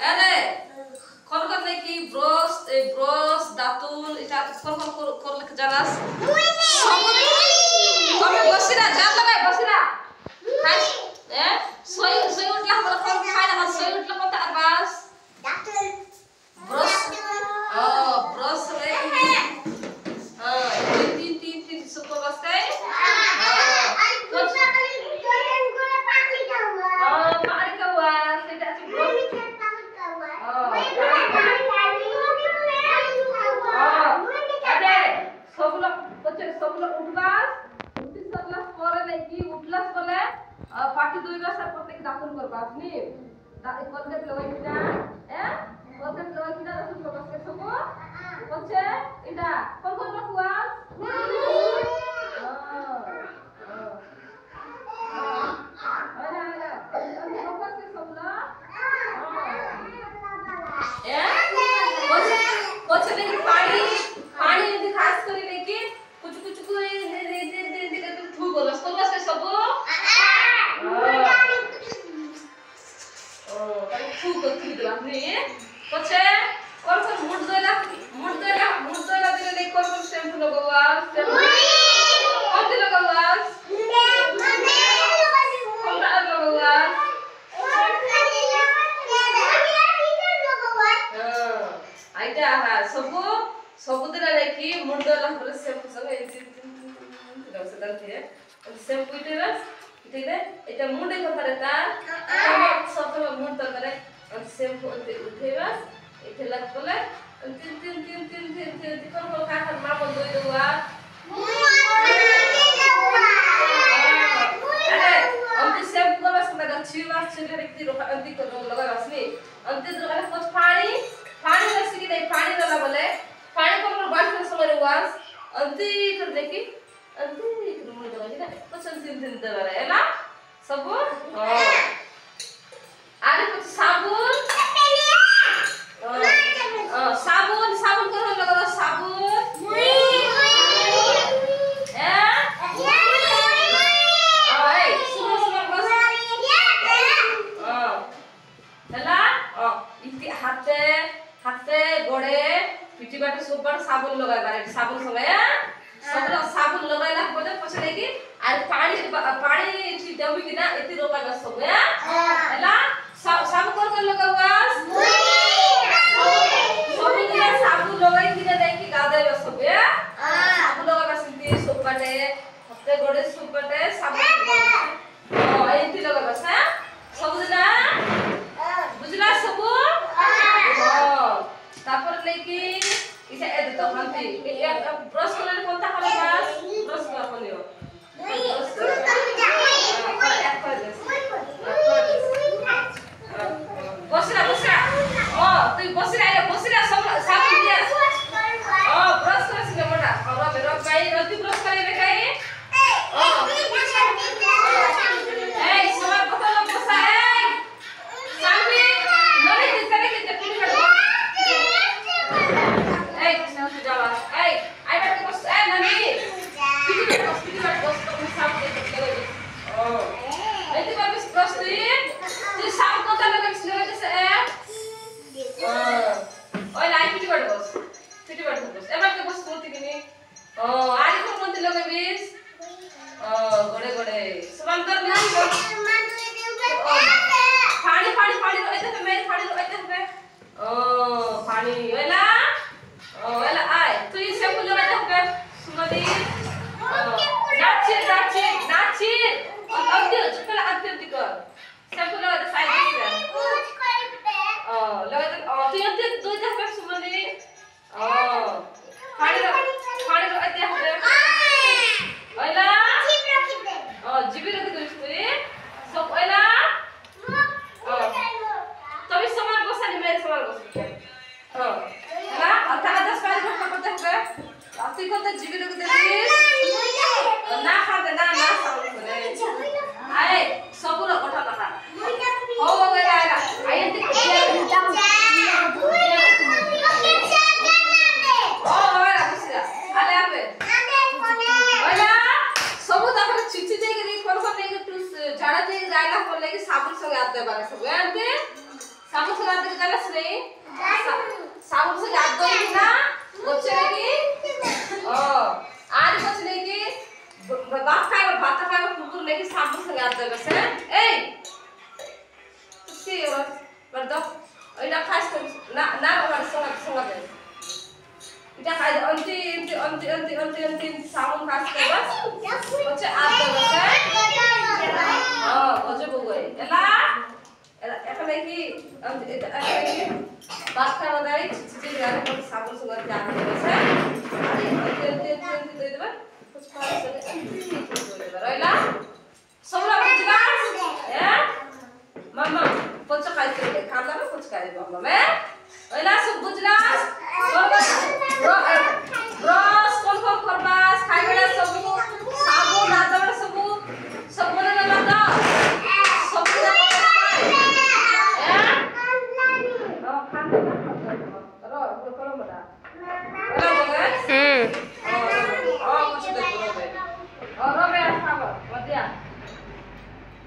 আরে কোন কোন নাকি ব্রাশ এই ব্রাশ দাঁতুন এটা কোন কোন করলে জানাস তুমি বসিরা জান লাগাই বসিরা খাই সই সই উঠলা বল কোন খাই না সই উঠলা কোন আর বাস দাঁতুন ব্রাশ ব্রাশ রে তিন সুপর বাসে পাটি দুইবার স্যার প্রত্যেক দাঁতন করবা আপনি কলগেট লগাই কিনা কলগেট লগাই কিনা দাঁতন করবা সব হচ্ছে এটা কোন কোন রাখুয়া ସବୁଦିନ ନେଇକି ମୁଣ୍ଡ ଲହରେ ସେମ୍ପୁ ସବୁ ଏମିତି ସେମ୍ପୁ ଇଠେଇଲେ ଏଇଟା ମୁଣ୍ଡ କଥାରେ ତା ସବୁ ମୁଣ୍ଡ ତରକାରେ ସେମ୍ପୁ ଉଠେଇବା ଏଠେଲା କଲେ ତିନ ତିନ ତିନ ତିନ ତିନ ତିନ ତିନ କୋନ କାଠ ମାପ ଦଇ ଦେବା ଆରେ ଅନ୍ତି ସେମ୍ପୁ କଲା ସଙ୍ଗେ ଛିବା ଛିଲେ ରେକ୍ତି ରୋକା ଅନ୍ତି ଲଗାଇବା ଆସିନି ଅନ୍ତି ଲଗାଲେ ପଛ ପାଣି ଆସିକି ଦେଇ ପାଣି ଦେଲା ବୋଲେ पानी को हम बात करने समय रुआस अंती कर देखी अंती कर मुझे लगा ना कुछ अंती दे रहा है ना सब आरे कुछ साबुन साबुन कर हम लगा साबुन हाथे गोड़े पिटी बाटे सुपर साबुन लगाय बारे साबुन समय सबरा साबुन लगायला बोले पछले की आ पानी इति देबी कि ना इति रोका सब हैला सब कर लगावास सब दिन साबुन लगाई कि ना देखि गादे सब साबुन लगावा सिंती सुपाटे हफ्ते गोड़े सुपाटे साबुन इति लगावास सब दिन बुझला सब तापर लेकी इसे ए तो हंती एक ब्रश करले कोनता करे बास ब्रश कर कोनियो बसरा तू बसरा सब साबुन दिया ब्रश कर से मोटा और मेरा काई रति ब्रश करे रे काई ए सब बतल बसा ए साबुन नले दिसरे के देखि ए साबुन से गाते जानस नहीं साबुन से गात दो ना बच्चे नहीं आज बच्चे नहीं कि भात खाए कुकुर नहीं कि साबुन से गात दो बस है ए सी और बर्दो इटा खास ना हमारे संग दे इटा खाए अंति साबुन खास कर बस बच्चे आत दो बस है बच्चे बुगो एला এখানে কি ভাত খাওয়া দাই চিচি গানে কোন সাবুন সুগার জানা দিছে আরে তেল দিয়ে দেবে कुछ पास से রইলা সবলা বুঝলা হ্যাঁ মাম্মা পচ খাইতে খালা না कुछ খাইব মাম্মা রইলা সব বুঝলা ব্রাশ কোন করবাস খাইবেলা সব সাবুন দাদা সব মনে না দাও সব Kalau